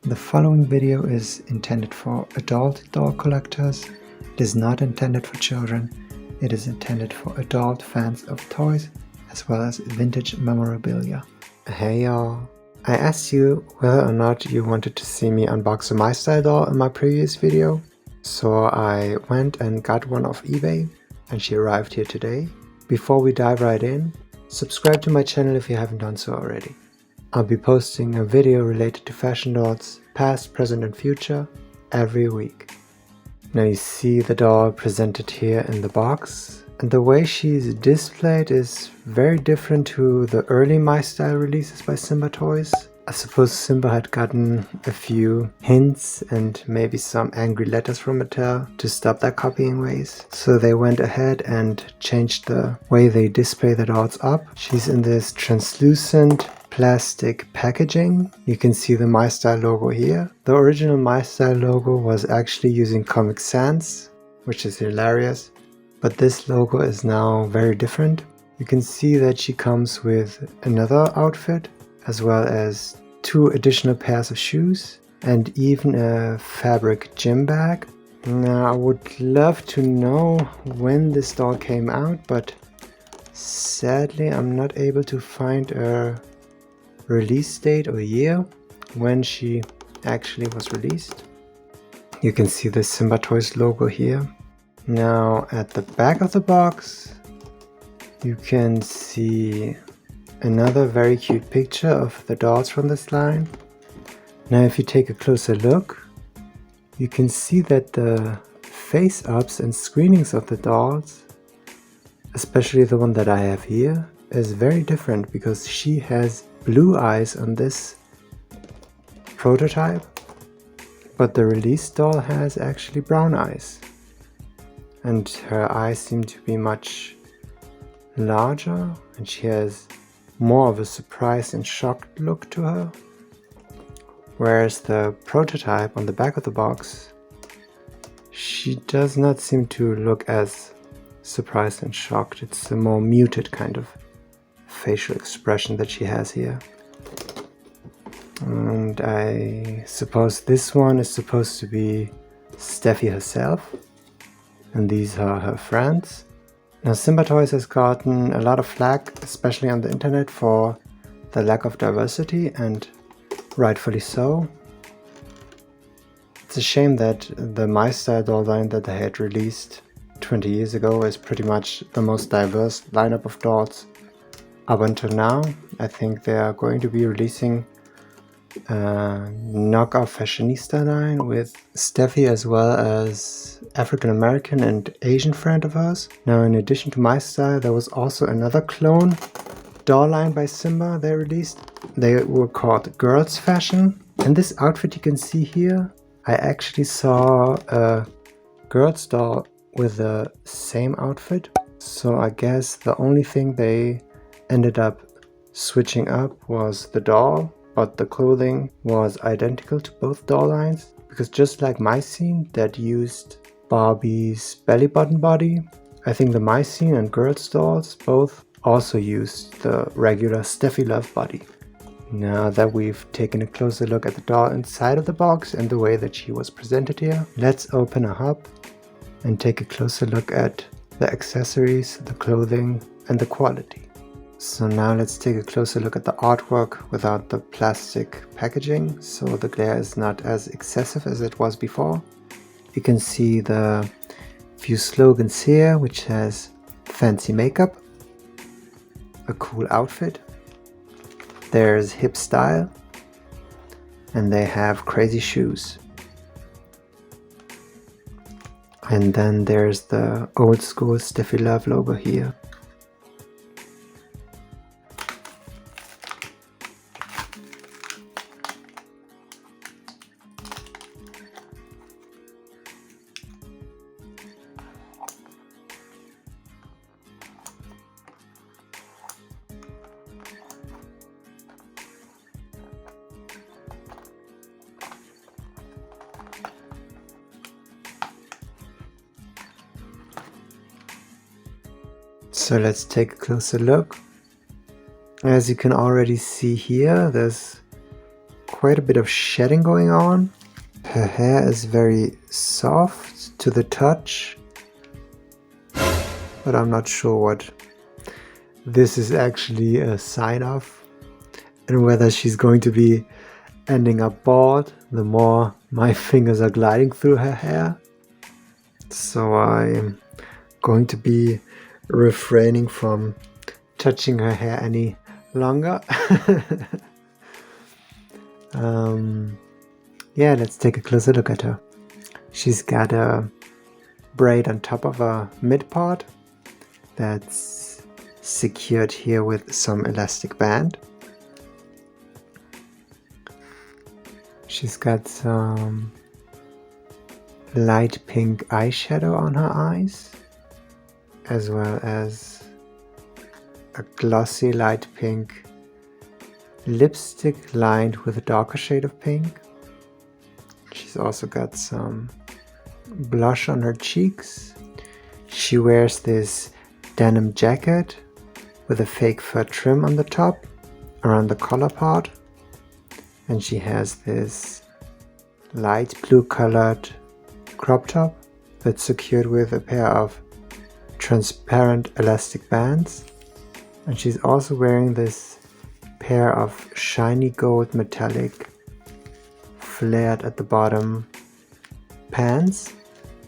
The following video is intended for adult doll collectors. It is not intended for children. It is intended for adult fans of toys as well as vintage memorabilia. Hey y'all! I asked you whether or not you wanted to see me unbox a My Style doll in my previous video. So I went and got one off eBay and she arrived here today. Before we dive right in, subscribe to my channel if you haven't done so already. I'll be posting a video related to fashion dolls, past, present and future, every week. Now you see the doll presented here in the box, and the way she's displayed is very different to the early My Style releases by Simba Toys. I suppose Simba had gotten a few hints and maybe some angry letters from Mattel to stop their copying ways. So they went ahead and changed the way they display the dolls up. She's in this translucent plastic packaging. You can see the My Style logo here. The original My Style logo was actually using Comic Sans, which is hilarious. But this logo is now very different. You can see that she comes with another outfit, as well as 2 additional pairs of shoes and even a fabric gym bag. Now I would love to know when this doll came out, but sadly I'm not able to find a release date or year when she actually was released. You can see the Simba Toys logo here. Now at the back of the box you can see another very cute picture of the dolls from this line. Now if you take a closer look, you can see that the face-ups and screenings of the dolls, especially the one that I have here, is very different because she has blue eyes on this prototype, but the release doll has actually brown eyes. And her eyes seem to be much larger and she has more of a surprised and shocked look to her. Whereas the prototype on the back of the box, she does not seem to look as surprised and shocked. It's a more muted kind of facial expression that she has here. And I suppose this one is supposed to be Steffi herself, and these are her friends. Now Simba Toys has gotten a lot of flack, especially on the internet, for the lack of diversity, and rightfully so. It's a shame that the My Style doll line that they had released 20 years ago is pretty much the most diverse lineup of dolls up until now. I think they are going to be releasing a knockoff fashionista line with Steffi as well as African American and Asian friend of hers. Now in addition to My Style, there was also another clone doll line by Simba they released. They were called Girls Fashion. And this outfit you can see here, I actually saw a girls doll with the same outfit. So I guess the only thing they ended up switching up was the doll, but the clothing was identical to both doll lines, because just like my scene that used Barbie's belly button body, I think the My Scene and Girls dolls both also used the regular Steffi Love body. Now that we've taken a closer look at the doll inside of the box and the way that she was presented here, let's open her up and take a closer look at the accessories, the clothing and the quality. So now let's take a closer look at the artwork without the plastic packaging, so the glare is not as excessive as it was before. You can see the few slogans here, which has fancy makeup, a cool outfit, there's hip style, and they have crazy shoes. And then there's the old school Steffi Love logo here. So let's take a closer look. As you can already see here, there's quite a bit of shedding going on. Her hair is very soft to the touch, but I'm not sure what this is actually a sign of, and whether she's going to be ending up bald the more my fingers are gliding through her hair. So I'm going to be refraining from touching her hair any longer. Yeah, let's take a closer look at her. She's got a braid on top of a mid part that's secured here with some elastic band. She's got some light pink eyeshadow on her eyes, as well as a glossy light pink lipstick lined with a darker shade of pink. She's also got some blush on her cheeks. She wears this denim jacket with a fake fur trim on the top around the collar part, and she has this light blue colored crop top that's secured with a pair of transparent elastic bands, and she's also wearing this pair of shiny gold metallic flared at the bottom pants.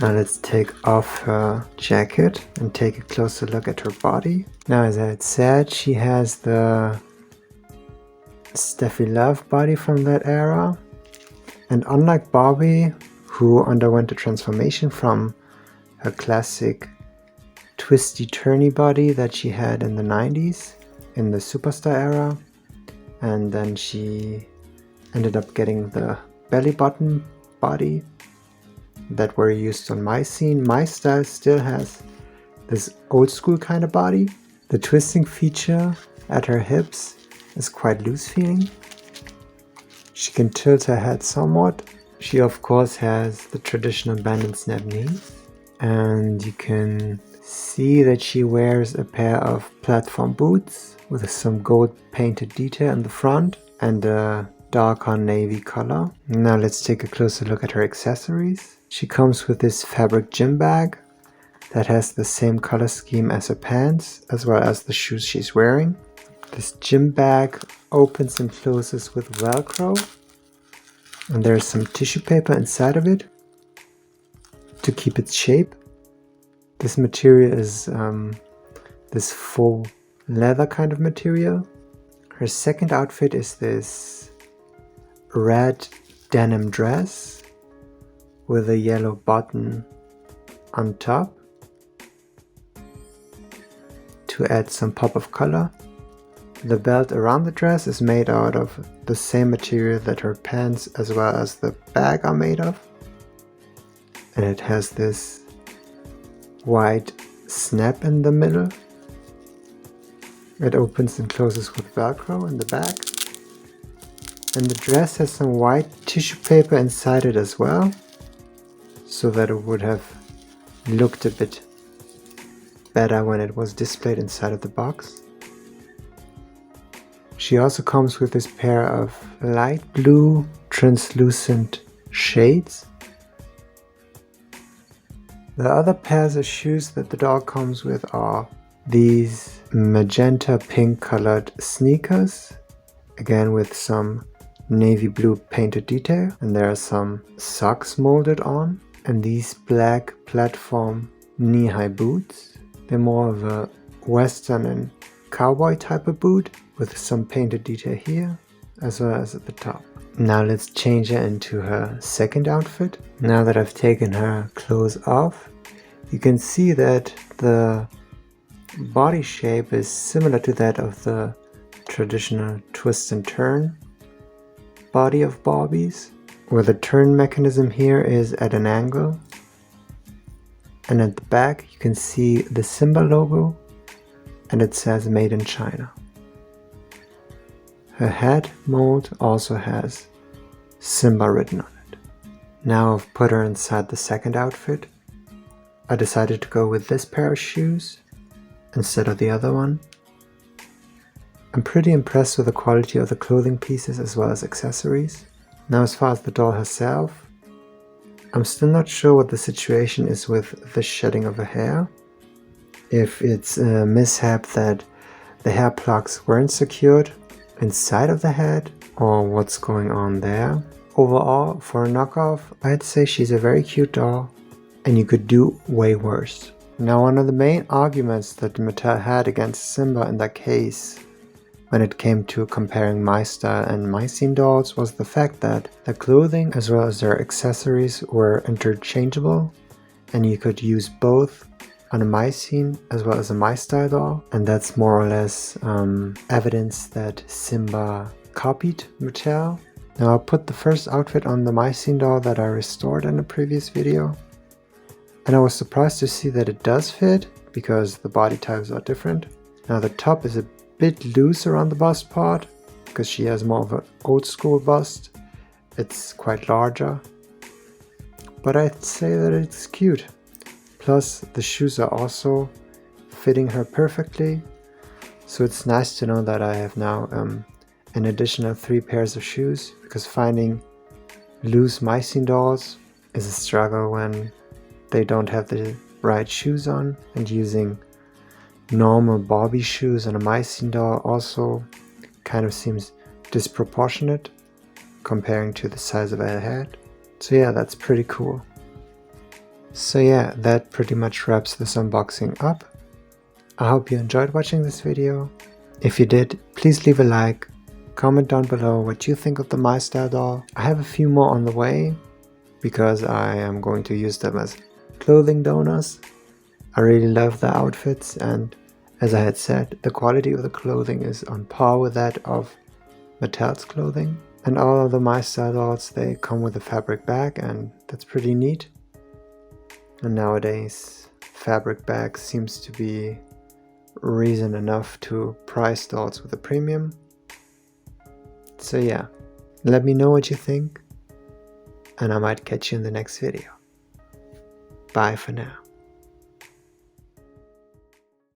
Now let's take off her jacket and take a closer look at her body. Now, as I had said, she has the Steffi Love body from that era, and unlike Barbie, who underwent a transformation from her classic twisty turny body that she had in the 90s in the Superstar era, and then she ended up getting the belly button body that were used on my scene. My style still has this old school kind of body. The twisting feature at her hips is quite loose feeling. She can tilt her head somewhat. She of course has the traditional bend and snap knees, and you can see that she wears a pair of platform boots with some gold painted detail in the front and a darker navy color. Now let's take a closer look at her accessories. She comes with this fabric gym bag that has the same color scheme as her pants, as well as the shoes she's wearing. This gym bag opens and closes with Velcro, and there's some tissue paper inside of it to keep its shape. This material is this faux leather kind of material. Her second outfit is this red denim dress with a yellow button on top to add some pop of color. The belt around the dress is made out of the same material that her pants as well as the bag are made of, and it has this white snap in the middle. It opens and closes with Velcro in the back, and the dress has some white tissue paper inside it as well, so that it would have looked a bit better when it was displayed inside of the box. She also comes with this pair of light blue translucent shades. The other pairs of shoes that the dog comes with are these magenta pink colored sneakers, again with some navy blue painted detail, and there are some socks molded on, and these black platform knee-high boots. They're more of a western and cowboy type of boot with some painted detail here as well as at the top. Now let's change her into her second outfit. Now that I've taken her clothes off, you can see that the body shape is similar to that of the traditional twist and turn body of Barbies, where the turn mechanism here is at an angle, and at the back you can see the Simba logo, and it says Made in China. Her head mold also has Simba written on it. Now I've put her inside the second outfit. I decided to go with this pair of shoes instead of the other one. I'm pretty impressed with the quality of the clothing pieces as well as accessories. Now as far as the doll herself, I'm still not sure what the situation is with the shedding of the hair. If it's a mishap that the hair plugs weren't secured inside of the head, or what's going on there. Overall, for a knockoff, I'd say she's a very cute doll, and you could do way worse. Now, one of the main arguments that Mattel had against Simba in that case, when it came to comparing My Style and My Scene dolls, was the fact that the clothing as well as their accessories were interchangeable, and you could use both on a My Scene as well as a My Style doll, and that's more or less evidence that Simba copied Mattel. Now I'll put the first outfit on the My Scene doll that I restored in a previous video, and I was surprised to see that it does fit because the body types are different. Now the top is a bit loose around the bust part because she has more of an old school bust. It's quite larger, but I'd say that it's cute. Plus the shoes are also fitting her perfectly, so it's nice to know that I have now an additional 3 pairs of shoes, because finding loose My Scene dolls is a struggle when they don't have the right shoes on, and using normal Barbie shoes on a My Scene doll also kind of seems disproportionate comparing to the size of her head. So yeah, that's pretty cool. So yeah, that pretty much wraps this unboxing up. I hope you enjoyed watching this video. If you did, please leave a like, comment down below what you think of the My Style doll. I have a few more on the way because I am going to use them as clothing donors. I really love the outfits, and as I had said, the quality of the clothing is on par with that of Mattel's clothing. And all of the My Style dolls, they come with a fabric bag, and that's pretty neat. And nowadays, fabric bag seems to be reason enough to price dolls with a premium. So yeah, let me know what you think, and I might catch you in the next video. Bye for now.